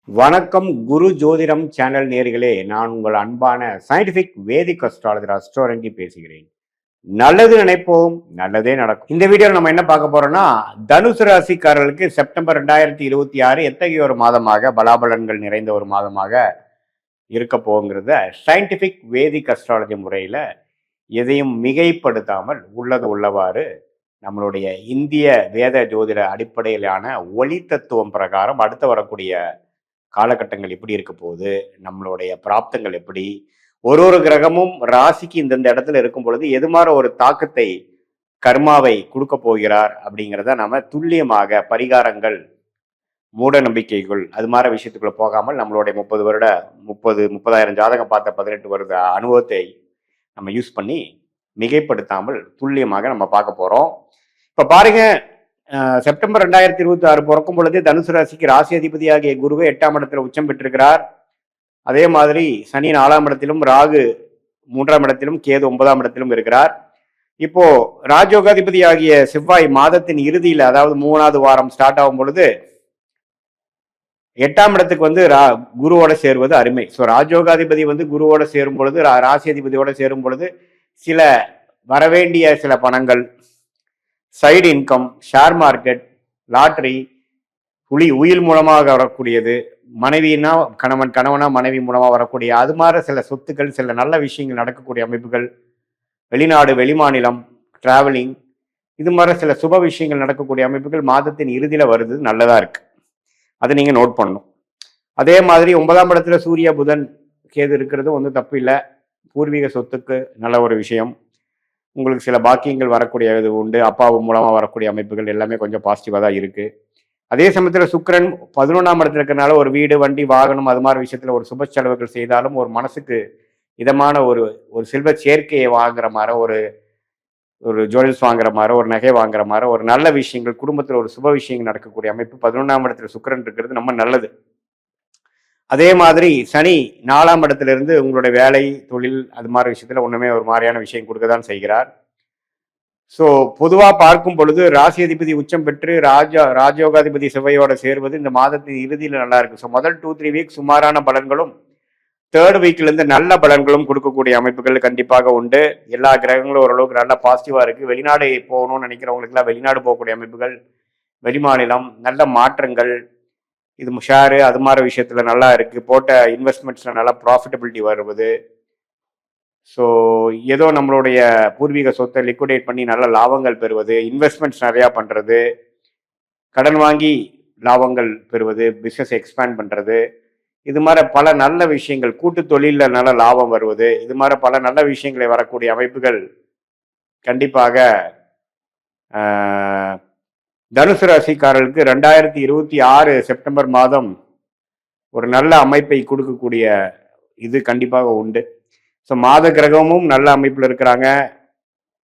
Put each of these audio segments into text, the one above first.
வணக்கம் குரு ஜோதிடம் சேனல் நேர்களே, நான் உங்கள் அன்பான சயின்டிபிக் வேதிக் அஸ்ட்ராலஜர் அஸ்ட்ரோரங்கி பேசுகிறேன். நல்லது நினைப்போம், நல்லதே நடக்கும். இந்த வீடியோவில் நம்ம என்ன பார்க்க போறோம்னா, தனுசு ராசிக்காரர்களுக்கு செப்டம்பர் 2026 எத்தகைய ஒரு மாதமாக பலாபலன்கள் நிறைந்த ஒரு மாதமாக இருக்க போங்கிறத சயின்டிபிக் வேதிக் அஸ்ட்ராலஜி முறையில எதையும் மிகைப்படுத்தாமல் உள்ளது உள்ளவாறு நம்மளுடைய இந்திய வேத ஜோதிட அடிப்படையிலான ஒளி தத்துவம் பிரகாரம் அடுத்து வரக்கூடிய காலகட்டங்கள் எப்படி இருக்க போகுது, நம்மளுடைய பிராப்தங்கள் எப்படி, ஒரு கிரகமும் ராசிக்கு இந்தந்த இடத்துல இருக்கும் பொழுது எது மாதிரி ஒரு தாக்கத்தை கர்மாவை கொடுக்க போகிறார் அப்படிங்கிறத நாம துல்லியமாக பரிகாரங்கள், மூட நம்பிக்கைகள் அது மாதிரி விஷயத்துக்குள்ள போகாமல் நம்மளுடைய 30,000 ஜாதகம் பார்த்த 18 வருட அனுபவத்தை நம்ம யூஸ் பண்ணி மிகைப்படுத்தாமல் துல்லியமாக நம்ம பார்க்க போறோம். இப்ப பாருங்க, செப்டம்பர் 2026 பிறக்கும் பொழுது தனுசு ராசிக்கு ராசி அதிபதியாகிய குருவே 8ஆம் இடத்துல உச்சம் பெற்றிருக்கிறார். அதே மாதிரி சனி 4ஆம் இடத்திலும், ராகு 3ஆம் இடத்திலும், கேது 9ஆம் இடத்திலும் இருக்கிறார். இப்போ ராஜயோகாதிபதி ஆகிய செவ்வாய் மாதத்தின் இறுதியில், அதாவது 3வது வாரம் ஸ்டார்ட் ஆகும் பொழுது 8ஆம் இடத்துக்கு வந்து குருவோட சேருவது அருமை. ஸோ ராஜயோகாதிபதி வந்து குருவோட சேரும் பொழுது, ராசி அதிபதியோட சேரும் பொழுது சில வரவேண்டிய சில பணங்கள், side income, share market, lottery, உயில் மூலமாக வரக்கூடியது, மனைவினா கணவனா மனைவி மூலமாக வரக்கூடிய அது மாதிரி சில சொத்துக்கள், சில நல்ல விஷயங்கள் நடக்கக்கூடிய அமைப்புகள், வெளிநாடு வெளிமாநிலம் டிராவலிங், இது மாதிரி சில சுப விஷயங்கள் நடக்கக்கூடிய அமைப்புகள் மாதத்தின் இறுதியில் வருது, நல்லதா இருக்கு. அதை நீங்க நோட் பண்ணணும். அதே மாதிரி 9ஆம் இடத்துல சூரிய புதன் கேது இருக்கிறது ஒன்றும் தப்பு இல்லை. பூர்வீக சொத்துக்கு நல்ல ஒரு விஷயம். உங்களுக்கு சில பாக்கியங்கள் வரக்கூடிய இது உண்டு. அப்பாவு மூலமாக வரக்கூடிய அமைப்புகள் எல்லாமே கொஞ்சம் பாசிட்டிவாக தான் இருக்கு. அதே சமயத்தில் சுக்கிரன் 11ஆம் இடத்துல இருக்கிறனால ஒரு வீடு, வண்டி, வாகனம் அது மாதிரி விஷயத்துல ஒரு சுப செலவுகள் செய்தாலும் ஒரு மனசுக்கு இதமான ஒரு செல்வ சேர்க்கையை வாங்குற மாதிரி, ஒரு ஜுவல்ஸ் வாங்குற மாதிரி, ஒரு நகை வாங்குற மாதிரி, ஒரு நல்ல விஷயங்கள், குடும்பத்தில் ஒரு சுப விஷயங்கள் நடக்கக்கூடிய அமைப்பு 11ஆம் இடத்துல சுக்கிரன் இருக்கிறது ரொம்ப நல்லது. அதே மாதிரி சனி 4ஆம் இடத்துல இருந்து உங்களுடைய வேலை, தொழில் அது மாதிரி விஷயத்துல ஒண்ணுமே ஒரு மாதிரியான விஷயம் கொடுக்க தான் செய்கிறார். ஸோ பொதுவாக பார்க்கும் பொழுது ராசி அதிபதி உச்சம் பெற்று ராஜயோகாதிபதி செவ்வையோட சேர்வது இந்த மாதத்தின் இறுதியில் நல்லா இருக்கு. ஸோ முதல் 2-3 வீக் சுமாரான பலன்களும், 3rd வீக்லேருந்து நல்ல பலன்களும் கொடுக்கக்கூடிய அமைப்புகள் கண்டிப்பாக உண்டு. எல்லா கிரகங்களும் ஓரளவுக்கு நல்லா பாசிட்டிவா இருக்கு. வெளிநாடு போகணும்னு நினைக்கிறவங்களுக்குலாம் வெளிநாடு போகக்கூடிய அமைப்புகள், வெளிமாநிலம், நல்ல மாற்றங்கள், இது ஷேரு அது மாதிரி விஷயத்துல நல்லா இருக்கு. போட்ட இன்வெஸ்ட்மெண்ட்ஸ்ல நல்லா ப்ராஃபிட்டபிலிட்டி வருவது. ஸோ ஏதோ நம்மளுடைய பூர்வீக சொத்தை லிக்விடேட் பண்ணி நல்ல லாபங்கள் பெறுவது, இன்வெஸ்ட்மெண்ட்ஸ் நிறையா பண்றது, கடன் வாங்கி லாபங்கள் பெறுவது, பிஸ்னஸ் எக்ஸ்பேண்ட் பண்றது, இது மாதிரி பல நல்ல விஷயங்கள், கூட்டு தொழிலில் நல்ல லாபம் வருவது, இது மாதிரி பல நல்ல விஷயங்களை வரக்கூடிய அமைப்புகள் கண்டிப்பாக தனுசு ராசிக்காரர்களுக்கு 2026 செப்டம்பர் மாதம் ஒரு நல்ல அமைப்பை கொடுக்கக்கூடிய இது கண்டிப்பாக உண்டு. ஸோ மாத கிரகமும் நல்ல அமைப்பில் இருக்கிறாங்க,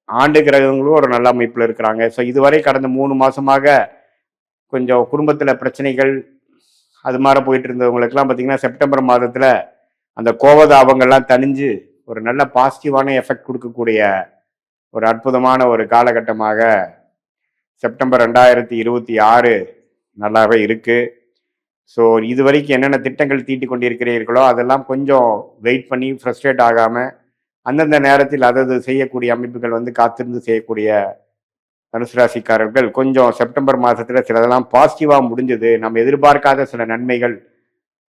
ஆண்டு கிரகங்களும் ஒரு நல்ல அமைப்பில் இருக்கிறாங்க. ஸோ இதுவரை கடந்த 3 மாசமாக கொஞ்சம் குடும்பத்தில் பிரச்சனைகள் அது மாதிரி போயிட்டு இருந்தவங்களுக்குலாம் பார்த்தீங்கன்னா செப்டம்பர் மாதத்தில் அந்த கோபதாபங்கள்லாம் தணிஞ்சு ஒரு நல்ல பாசிட்டிவான எஃபெக்ட் கொடுக்கக்கூடிய ஒரு அற்புதமான ஒரு காலகட்டமாக செப்டம்பர் 2026 நல்லாவே இருக்கு. ஸோ இது வரைக்கும் என்னென்ன திட்டங்கள் தீட்டி கொண்டிருக்கிறீர்களோ அதெல்லாம் கொஞ்சம் வெயிட் பண்ணி ஃப்ரஸ்ட்ரேட் ஆகாமல் அந்தந்த நேரத்தில் அதது செய்யக்கூடிய அமைப்புகள் வந்து காத்திருந்து செய்யக்கூடிய தனுசு ராசிக்காரர்கள் கொஞ்சம் செப்டம்பர் மாதத்தில் சிலதெல்லாம் பாசிட்டிவாக முடிஞ்சது. நம்ம எதிர்பார்க்காத சில நன்மைகள்,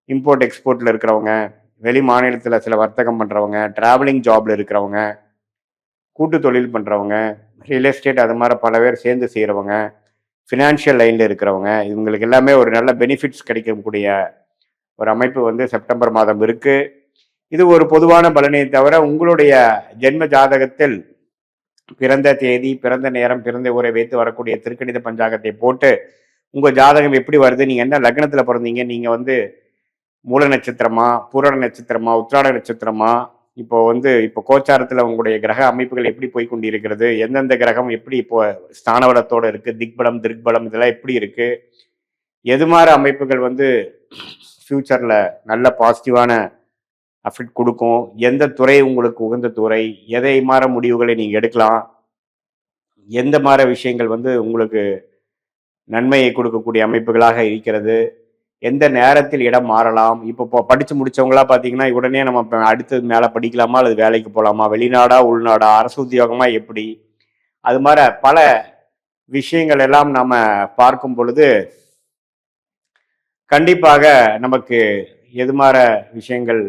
இம்போர்ட் எக்ஸ்போர்ட்டில் இருக்கிறவங்க, வெளி மாநிலத்தில் சில வர்த்தகம் பண்ணுறவங்க, டிராவலிங் ஜாப்ல இருக்கிறவங்க, கூட்டு தொழில் பண்ணுறவங்க, ரியல் எஸ்டேட் அது மாதிரி பல பேர் சேர்ந்து செய்கிறவங்க, ஃபினான்ஷியல் லைனில் இருக்கிறவங்க, இவங்களுக்கு எல்லாமே ஒரு நல்ல பெனிஃபிட்ஸ் கிடைக்கக்கூடிய ஒரு அமைப்பு வந்து செப்டம்பர் மாதம் இருக்கு. இது ஒரு பொதுவான பலனை தவிர உங்களுடைய ஜென்ம ஜாதகத்தில் பிறந்த தேதி, பிறந்த நேரம், பிறந்த ஊரை வைத்து வரக்கூடிய திருக்கணித பஞ்சாங்கத்தை போட்டு உங்கள் ஜாதகம் எப்படி வருது, நீங்கள் என்ன லக்னத்தில் பிறந்தீங்க, நீங்கள் வந்து மூல நட்சத்திரமா, பூரண நட்சத்திரமா, உத்திராட நட்சத்திரமா, இப்போ கோச்சாரத்தில் உங்களுடைய கிரக அமைப்புகள் எப்படி போய் கொண்டிருக்கிறது, எந்தெந்த கிரகம் எப்படி இப்போ ஸ்தானபலத்தோடு இருக்கு, திக்பலம் திருக்பலம் இதெல்லாம் எப்படி இருக்கு, எது மாதிரி அமைப்புகள் வந்து ஃபியூச்சர்ல நல்ல பாசிட்டிவான அஃபெக்ட் கொடுக்கும், எந்த துறை உங்களுக்கு உகந்த துறை, எதை மாதிரி முடிவுகளை நீங்கள் எடுக்கலாம், எந்த மாதிரி விஷயங்கள் வந்து உங்களுக்கு நன்மையை கொடுக்கக்கூடிய அமைப்புகளாக இருக்கிறது, எந்த நேரத்தில் இடம் மாறலாம். இப்போ படிச்சு முடிச்சவங்களா பார்த்தீங்கன்னா உடனே நம்ம அடுத்தது மேலே படிக்கலாமா அல்லது வேலைக்கு போகலாமா, வெளிநாடா உள்நாடா, அரசு உத்தியோகமா எப்படி, அது மாதிரி பல விஷயங்கள் எல்லாம் நாம பார்க்கும் பொழுது கண்டிப்பாக நமக்கு எது மாதிரி விஷயங்கள்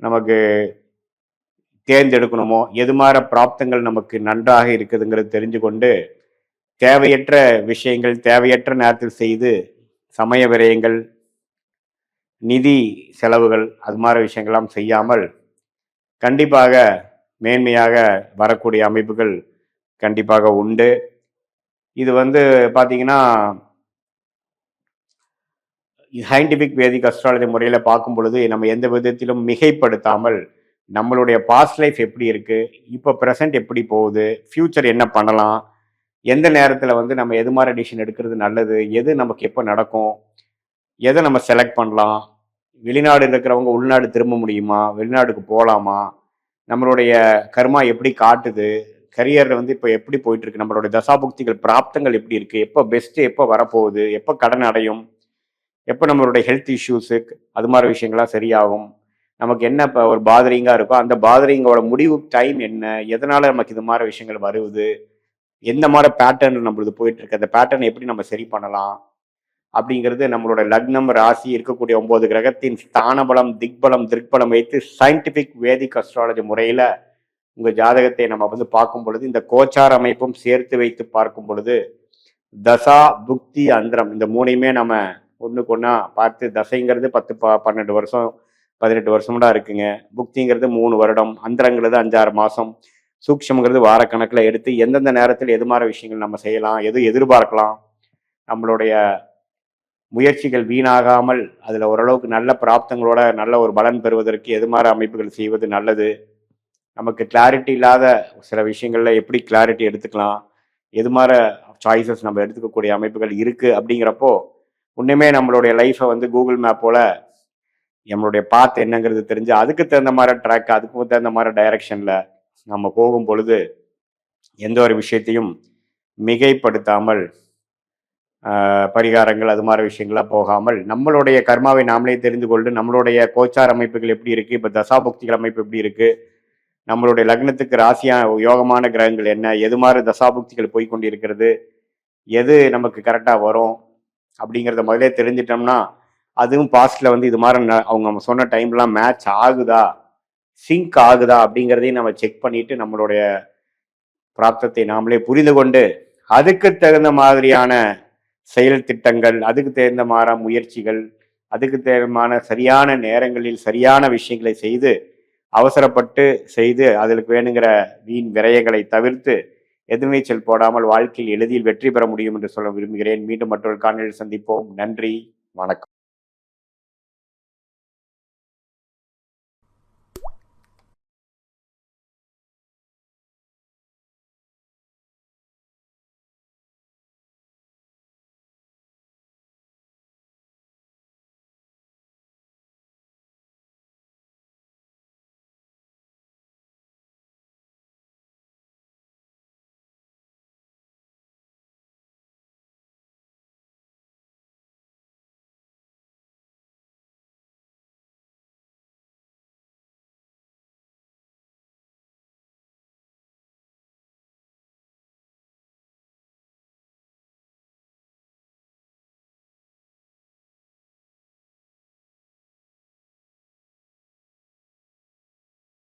நமக்கு தேர்ந்தெடுக்கணுமோ, எது மாதிரி பிராப்தங்கள் நமக்கு நன்றாக இருக்குதுங்கிறது தெரிஞ்சு கொண்டு தேவையற்ற விஷயங்கள் தேவையற்ற நேரத்தில் செய்து சமய விரயங்கள், நிதி செலவுகள் அது மாதிரி விஷயங்கள்லாம் செய்யாமல் கண்டிப்பாக மேன்மையாக வரக்கூடிய அமைப்புகள் கண்டிப்பாக உண்டு. இது பார்த்தீங்கன்னா சயின்டிஃபிக் வேதிக் அஸ்ட்ராலஜி முறையில் பார்க்கும் பொழுது நம்ம எந்த விதத்திலும் மிகைப்படுத்தாமல் நம்மளுடைய பாஸ்ட் லைஃப் எப்படி இருக்கு, இப்போ ப்ரெசன்ட் எப்படி போகுது, ஃபியூச்சர் என்ன பண்ணலாம், எந்த நேரத்தில் நம்ம எது மாதிரி டிசிஷன் எடுக்கிறது நல்லது, எது நமக்கு எப்போ நடக்கும், எதை நம்ம செலக்ட் பண்ணலாம், வெளிநாடு இருக்கிறவங்க உள்நாடு திரும்ப முடியுமா, வெளிநாடுக்கு போகலாமா, நம்மளுடைய கர்மா எப்படி காட்டுது, கரியர் இப்போ எப்படி போயிட்டு இருக்கு, நம்மளுடைய தசாபுக்திகள் பிராப்தங்கள் எப்படி இருக்கு, எப்போ பெஸ்ட், எப்போ வரப்போகுது, எப்போ கடன் அடையும், எப்போ நம்மளுடைய ஹெல்த் இஷ்யூஸு அது மாதிரி விஷயங்கள்லாம் சரியாகும், நமக்கு என்ன இப்போ ஒரு பாதரிங்காக இருக்கோ அந்த பாதரிங்கோட முடிவு டைம் என்ன, எதனால நமக்கு இது மாதிரி விஷயங்கள் வருது, எந்த மாதிரி பேட்டர்ன் நம்மளுது போயிட்டு இருக்கு, அந்த பேட்டர்ன் எப்படி நம்ம சரி பண்ணலாம் அப்படிங்கிறது நம்மளோட லக்னம் ராசி இருக்கக்கூடிய 9 கிரகத்தின் ஸ்தானபலம் திக்பலம் திருப்பலம் வைத்து சயின்டிபிக் வேதிக் அஸ்ட்ராலஜி முறையில் உங்கள் ஜாதகத்தை நம்ம பார்க்கும் பொழுது இந்த கோச்சார அமைப்பும் சேர்த்து வைத்து பார்க்கும் பொழுது தசா புக்தி அந்தரம் இந்த மூணையுமே நம்ம ஒன்றுக்கு ஒன்றா பார்த்து தசைங்கிறது 10-12 வருஷம் 18 வருஷம்லாம் இருக்குங்க, புக்திங்கிறது 3 வருடம், அந்தரங்கிறது 5-6 மாதம், சூக்ஷம்ங்கிறது வாரக்கணக்கில் எடுத்து எந்தெந்த நேரத்தில் எது மாதிரி விஷயங்கள் நம்ம செய்யலாம், எது எதிர்பார்க்கலாம், நம்மளுடைய முயற்சிகள் வீணாகாமல் அதில் ஓரளவுக்கு நல்ல பிராப்தங்களோட நல்ல ஒரு பலன் பெறுவதற்கு எது மாதிரி அமைப்புகள் செய்வது நல்லது, நமக்கு கிளாரிட்டி இல்லாத சில விஷயங்களில் எப்படி கிளாரிட்டி எடுத்துக்கலாம், எது மாதிரி சாய்ஸஸ் நம்ம எடுத்துக்கக்கூடிய அமைப்புகள் இருக்குது அப்படிங்கிறப்போ இன்னுமே நம்மளுடைய லைஃப்பை கூகுள் மேப்போல் நம்மளுடைய பாத் என்னங்கிறது தெரிஞ்சு அதுக்கு தகுந்த மாதிரி ட்ராக் அதுக்கு தகுந்த மாதிரி டைரக்ஷனில் நம்ம போகும் பொழுது எந்த ஒரு விஷயத்தையும் மிகைப்படுத்தாமல் பரிகாரங்கள் அது மாதிரி விஷயங்களாக போகாமல் நம்மளுடைய கர்மாவை நாமளே தெரிந்து கொண்டு நம்மளுடைய கோச்சார் அமைப்புகள் எப்படி இருக்குது, இப்போ தசாபுக்திகள் அமைப்பு எப்படி இருக்குது, நம்மளுடைய லக்னத்துக்கு ராசியான யோகமான கிரகங்கள் என்ன, எது மாதிரி தசாபுக்திகள் போய்கொண்டு இருக்கிறது, எது நமக்கு கரெக்டாக வரும் அப்படிங்கிறத முதலே தெரிஞ்சிட்டோம்னா அதுவும் பாஸ்டில் இது மாதிரி அவங்க சொன்ன டைம்லாம் மேட்ச் ஆகுதா சிங்க் ஆகுதா அப்படிங்கிறதையும் நம்ம செக் பண்ணிட்டு நம்மளுடைய பிராப்தத்தை நாமளே புரிந்து கொண்டு அதுக்கு தகுந்த மாதிரியான செயல் திட்டங்கள், அதுக்கு தகுந்த மாதிரி முயற்சிகள், அதுக்கு தேவையான சரியான நேரங்களில் சரியான விஷயங்களை செய்து அவசரப்பட்டு செய்து அதற்கு வேணுங்கிற வீண் விரயங்களை தவிர்த்து எதிர்நீச்சல் போடாமல் வாழ்க்கையில் எளிதில் வெற்றி பெற முடியும் என்று சொல்ல விரும்புகிறேன். மீண்டும் மற்றொரு காணொளியில் சந்திப்போம். நன்றி, வணக்கம்.